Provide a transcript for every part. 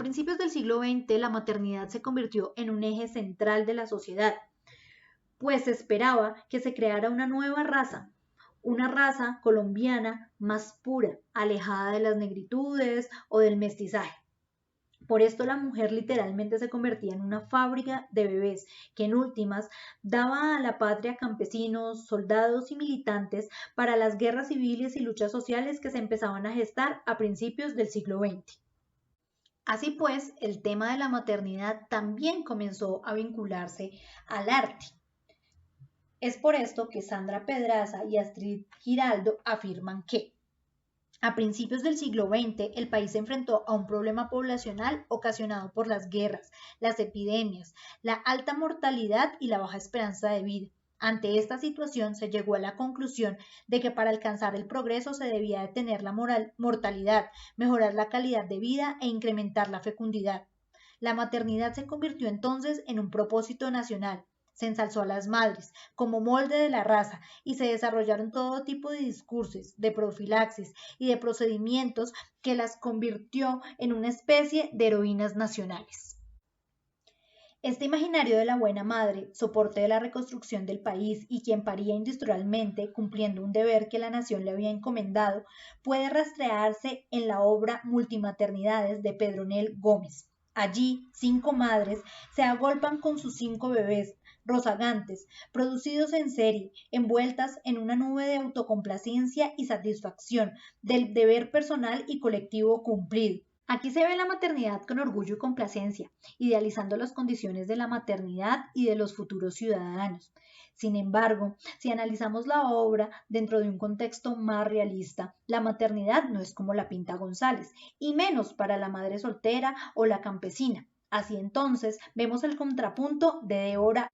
principios del siglo XX, la maternidad se convirtió en un eje central de la sociedad, pues se esperaba que se creara una raza colombiana más pura, alejada de las negritudes o del mestizaje. Por esto la mujer literalmente se convertía en una fábrica de bebés que en últimas daba a la patria campesinos, soldados y militantes para las guerras civiles y luchas sociales que se empezaban a gestar a principios del siglo XX. Así pues, el tema de la maternidad también comenzó a vincularse al arte. Es por esto que Sandra Pedraza y Astrid Giraldo afirman que a principios del siglo XX, el país se enfrentó a un problema poblacional ocasionado por las guerras, las epidemias, la alta mortalidad y la baja esperanza de vida. Ante esta situación se llegó a la conclusión de que para alcanzar el progreso se debía detener la mortalidad, mejorar la calidad de vida e incrementar la fecundidad. La maternidad se convirtió entonces en un propósito nacional. Se ensalzó a las madres como molde de la raza y se desarrollaron todo tipo de discursos, de profilaxis y de procedimientos que las convirtió en una especie de heroínas nacionales. Este imaginario de la buena madre, soporte de la reconstrucción del país y quien paría industrialmente, cumpliendo un deber que la nación le había encomendado, puede rastrearse en la obra Multimaternidades de Pedronel Gómez. Allí, 5 madres se agolpan con sus 5 bebés rozagantes, producidos en serie, envueltas en una nube de autocomplacencia y satisfacción del deber personal y colectivo cumplido. Aquí se ve la maternidad con orgullo y complacencia, idealizando las condiciones de la maternidad y de los futuros ciudadanos. Sin embargo, si analizamos la obra dentro de un contexto más realista, la maternidad no es como la pinta González, y menos para la madre soltera o la campesina. Así entonces, vemos el contrapunto de Débora.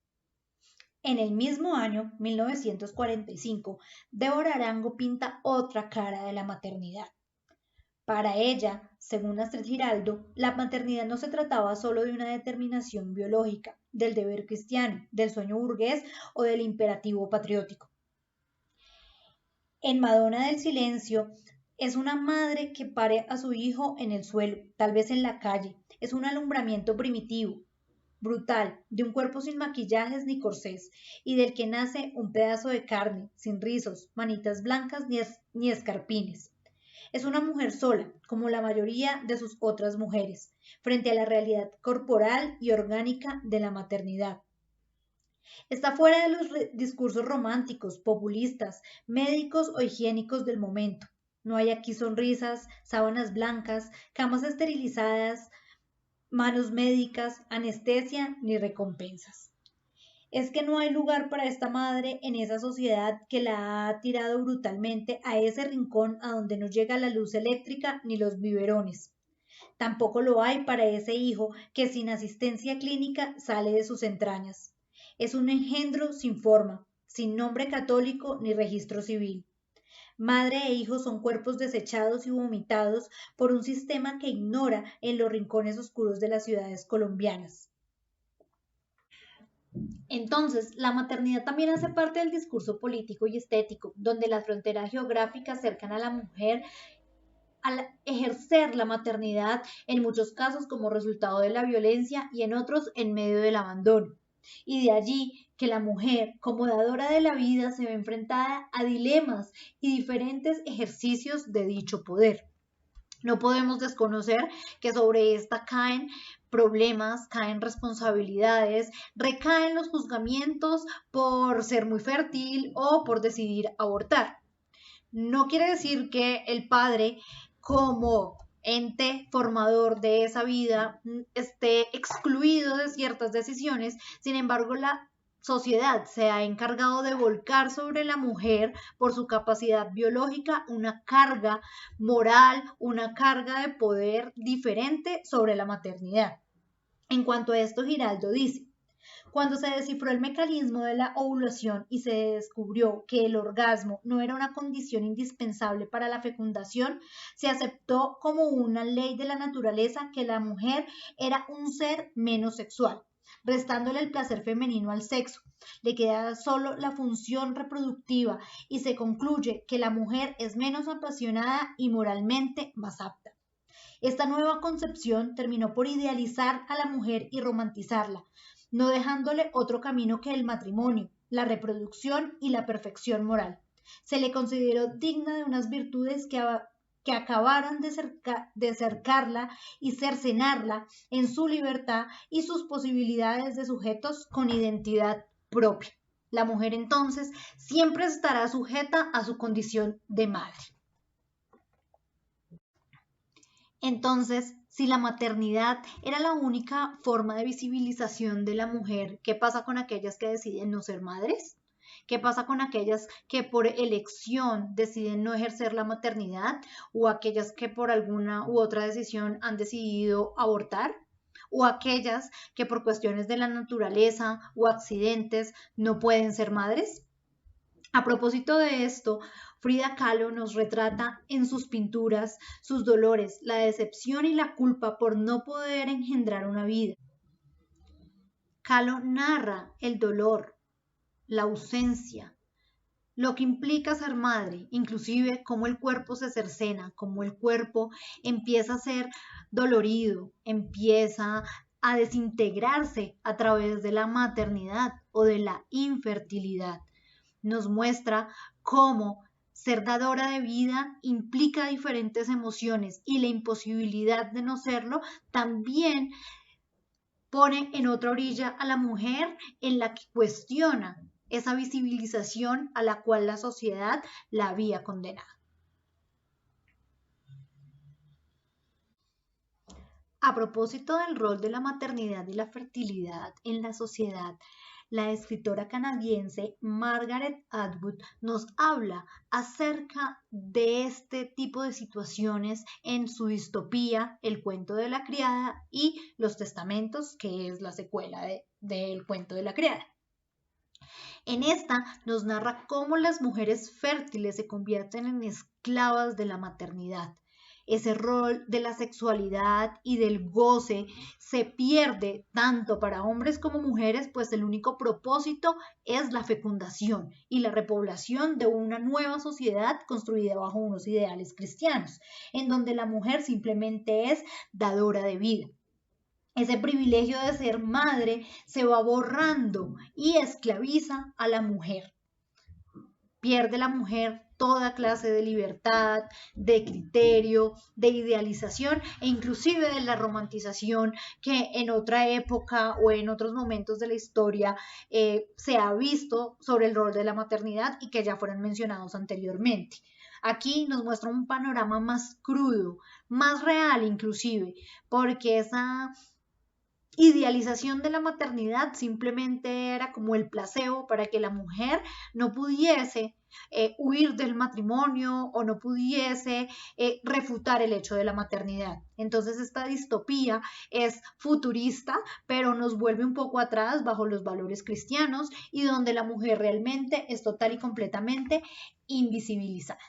En el mismo año, 1945, Débora Arango pinta otra cara de la maternidad. Para ella, según Astrid Giraldo, la maternidad no se trataba solo de una determinación biológica, del deber cristiano, del sueño burgués o del imperativo patriótico. En Madonna del Silencio, es una madre que pare a su hijo en el suelo, tal vez en la calle. Es un alumbramiento primitivo, brutal, de un cuerpo sin maquillajes ni corsés, y del que nace un pedazo de carne, sin rizos, manitas blancas ni escarpines. Es una mujer sola, como la mayoría de sus otras mujeres, frente a la realidad corporal y orgánica de la maternidad. Está fuera de los discursos románticos, populistas, médicos o higiénicos del momento. No hay aquí sonrisas, sábanas blancas, camas esterilizadas, manos médicas, anestesia ni recompensas. Es que no hay lugar para esta madre en esa sociedad que la ha tirado brutalmente a ese rincón a donde no llega la luz eléctrica ni los biberones. Tampoco lo hay para ese hijo que sin asistencia clínica sale de sus entrañas. Es un engendro sin forma, sin nombre católico ni registro civil. Madre e hijo son cuerpos desechados y vomitados por un sistema que ignora en los rincones oscuros de las ciudades colombianas. Entonces, la maternidad también hace parte del discurso político y estético, donde las fronteras geográficas acercan a la mujer al ejercer la maternidad, en muchos casos como resultado de la violencia y en otros en medio del abandono. Y de allí que la mujer, como dadora de la vida, se ve enfrentada a dilemas y diferentes ejercicios de dicho poder. No podemos desconocer que sobre esta caen problemas, caen responsabilidades, recaen los juzgamientos por ser muy fértil o por decidir abortar. No quiere decir que el padre, como ente formador de esa vida, esté excluido de ciertas decisiones. Sin embargo, la sociedad se ha encargado de volcar sobre la mujer por su capacidad biológica una carga moral, una carga de poder diferente sobre la maternidad. En cuanto a esto, Giraldo dice: cuando se descifró el mecanismo de la ovulación y se descubrió que el orgasmo no era una condición indispensable para la fecundación, se aceptó como una ley de la naturaleza que la mujer era un ser menos sexual, restándole el placer femenino al sexo. Le queda solo la función reproductiva y se concluye que la mujer es menos apasionada y moralmente más apta. Esta nueva concepción terminó por idealizar a la mujer y romantizarla, no dejándole otro camino que el matrimonio, la reproducción y la perfección moral. Se le consideró digna de unas virtudes que acabaran de cercarla y cercenarla en su libertad y sus posibilidades de sujetos con identidad propia. La mujer entonces siempre estará sujeta a su condición de madre. Entonces, si la maternidad era la única forma de visibilización de la mujer, ¿qué pasa con aquellas que deciden no ser madres? ¿Qué pasa con aquellas que por elección deciden no ejercer la maternidad o aquellas que por alguna u otra decisión han decidido abortar? ¿O aquellas que por cuestiones de la naturaleza o accidentes no pueden ser madres? A propósito de esto, Frida Kahlo nos retrata en sus pinturas sus dolores, la decepción y la culpa por no poder engendrar una vida. Kahlo narra el dolor, la ausencia, lo que implica ser madre, inclusive cómo el cuerpo se cercena, cómo el cuerpo empieza a ser dolorido, empieza a desintegrarse a través de la maternidad o de la infertilidad. Nos muestra cómo ser dadora de vida implica diferentes emociones y la imposibilidad de no serlo también pone en otra orilla a la mujer en la que cuestiona esa visibilización a la cual la sociedad la había condenado. A propósito del rol de la maternidad y la fertilidad en la sociedad, la escritora canadiense Margaret Atwood nos habla acerca de este tipo de situaciones en su distopía El cuento de la criada y Los testamentos, que es la secuela del cuento de la criada. En esta nos narra cómo las mujeres fértiles se convierten en esclavas de la maternidad. Ese rol de la sexualidad y del goce se pierde tanto para hombres como mujeres, pues el único propósito es la fecundación y la repoblación de una nueva sociedad construida bajo unos ideales cristianos, en donde la mujer simplemente es dadora de vida. Ese privilegio de ser madre se va borrando y esclaviza a la mujer. Pierde la mujer toda clase de libertad, de criterio, de idealización e inclusive de la romantización que en otra época o en otros momentos de la historia se ha visto sobre el rol de la maternidad y que ya fueron mencionados anteriormente. Aquí nos muestra un panorama más crudo, más real inclusive, porque esa idealización de la maternidad simplemente era como el placebo para que la mujer no pudiese huir del matrimonio o no pudiese refutar el hecho de la maternidad. Entonces esta distopía es futurista, pero nos vuelve un poco atrás bajo los valores cristianos y donde la mujer realmente es total y completamente invisibilizada.